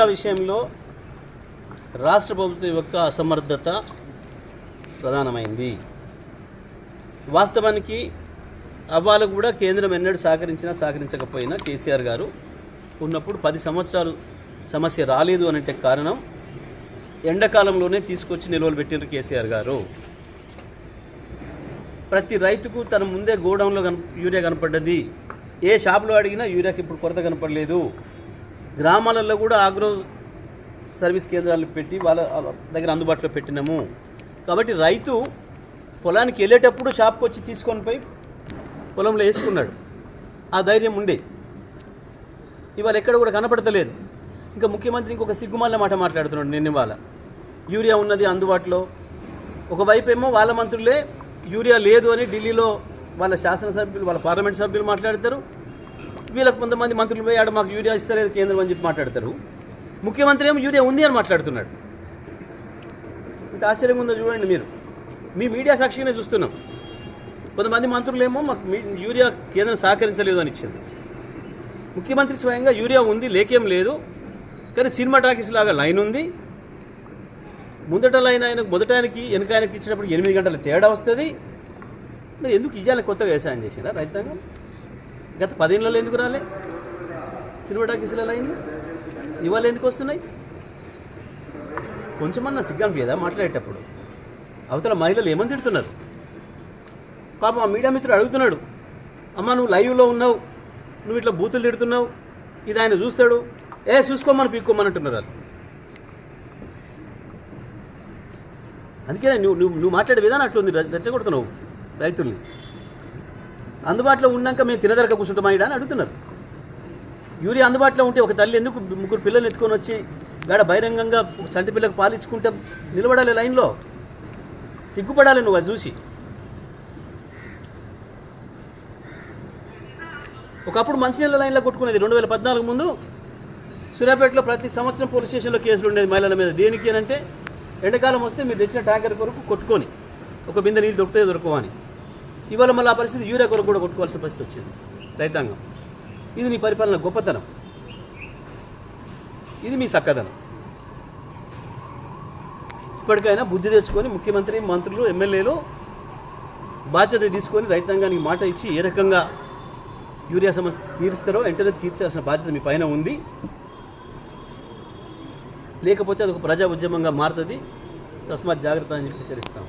Urea విషయంలో రాష్ట్ర ప్రభుత్వం యొక్క అసమర్థత ప్రధానమైంది. వాస్తవానికి అవ్వాలకు కూడా కేంద్రం ఎన్నడూ సహకరించకపోయినా కేసీఆర్ గారు ఉన్నప్పుడు 10 సంవత్సరాలు సమస్య రాలేదు అంటే కారణం ఎండాకాలంలోనే తీసుకొచ్చి నిల్వలు పెట్టినారు కేసీఆర్ గారు. ప్రతి రైతుకు తన ముందే గోడౌన్లో యూరియా కనపడ్డది. ఏ షాపులో అడిగినా యూరియాకి ఇప్పుడు కొరత కనపడలేదు. గ్రామాలలో కూడా ఆగ్రో సర్వీస్ కేంద్రాలు పెట్టి వాళ్ళ దగ్గర అందుబాటులో పెట్టినాము. కాబట్టి రైతు పొలానికి వెళ్ళేటప్పుడు షాప్కి వచ్చి తీసుకొని పోయి పొలంలో వేసుకున్నాడు. ఆ ధైర్యం ఉండే. ఇవాళ ఎక్కడ కూడా కనపడతలేదు. ఇంకా ముఖ్యమంత్రి ఇంకొక సిగ్గుమాల మాట మాట్లాడుతున్నాడు. నిన్న ఇవాళ యూరియా ఉన్నది అందుబాటులో. ఒకవైపు ఏమో వాళ్ళ మంత్రులే యూరియా లేదు అని ఢిల్లీలో వాళ్ళ శాసనసభ్యులు వాళ్ళ పార్లమెంట్ సభ్యులు మాట్లాడతారు. వీళ్ళకి కొంతమంది మంత్రులు పోయి ఆడ మాకు యూరియా ఇస్తలేదు కేంద్రం అని చెప్పి మాట్లాడతారు. ముఖ్యమంత్రి ఏమో యూరియా ఉంది అని మాట్లాడుతున్నాడు. ఇంత ఆశ్చర్యంగా ఉందో చూడండి. మీరు మీ మీడియా సాక్షిగానే చూస్తున్నాం. కొంతమంది మంత్రులేమో మాకు యూరియా కేంద్రం సహకరించలేదు అని ఇచ్చింది. ముఖ్యమంత్రి స్వయంగా యూరియా ఉంది లేకేం లేదు, కానీ సినిమా టాకీస్ లాగా లైన్ ఉంది. ముందట లైన్ ఆయనకు మొదటానికి వెనక ఆయనకి ఇచ్చినప్పుడు 8 గంటల తేడా వస్తుంది. మరి ఎందుకు ఇవ్వాలి? కొత్తగా వ్యవసాయం చేసినా రైతాంగం గత 10 ఏళ్ళలో ఎందుకు రాలే? సినిమా టాకీస్ల లైన్లు ఇవాళ ఎందుకు వస్తున్నాయి? కొంచెమన్నా సిగ్గనిపించదా మాట్లాడేటప్పుడు? అవతల మహిళలు ఏమని తిడుతున్నారు పాపం. ఆ మీడియా మిత్రుడు అడుగుతున్నాడు, అమ్మ నువ్వు లైవ్లో ఉన్నావు, నువ్వు ఇట్లా బూతులు తిడుతున్నావు, ఇది ఆయన చూస్తాడు, చూసుకోమని పీక్కోమని అంటున్నారు వాళ్ళు. అందుకే నువ్వు మాట్లాడే విధానం అట్లుంది. రెచ్చగొడుతున్నావు రైతుల్ని. అందుబాటులో ఉన్నాక మేము తినదరక కూర్చుంటామా ఇడా అని అడుగుతున్నారు. యూరియా అందుబాటులో ఉంటే ఒక తల్లి ఎందుకు 3 పిల్లల్ని ఎత్తుకొని వచ్చి గాడ బహిరంగంగా చంటి పిల్లకు పాలు ఇచ్చుకుంటే నిలబడాలి లైన్లో? సిగ్గుపడాలి నువ్వు అది చూసి. ఒకప్పుడు మంచినీళ్ళ లైన్లో కొట్టుకునేది 2014 ముందు. సూర్యాపేటలో ప్రతి సంవత్సరం పోలీస్ స్టేషన్లో కేసులు ఉండేది మహిళల మీద. దేనికి అని అంటే ఎండాకాలం వస్తే మీరు తెచ్చిన ట్యాంకర్ కొరకు కొట్టుకొని ఒక బిందె నీళ్ళు దొరకవని. ఇవాళ మళ్ళీ ఆ పరిస్థితి యూరియా కొరకు కూడా కొట్టుకోవాల్సిన పరిస్థితి వచ్చింది రైతాంగం. ఇది నీ పరిపాలన గొప్పతనం, ఇది మీ చక్కదనం. ఇప్పటికైనా బుద్ధి తెచ్చుకొని ముఖ్యమంత్రి, మంత్రులు, ఎమ్మెల్యేలు బాధ్యత తీసుకొని రైతాంగానికి మాట ఇచ్చి ఏ రకంగా యూరియా సమస్య తీరుస్తారో వెంటనే తీర్చాల్సిన బాధ్యత మీ పైన ఉంది. లేకపోతే అది ఒక ప్రజా ఉద్యమంగా మారుతుంది. తస్మాత్ జాగ్రత్త అని చెప్పి హెచ్చరిస్తాం.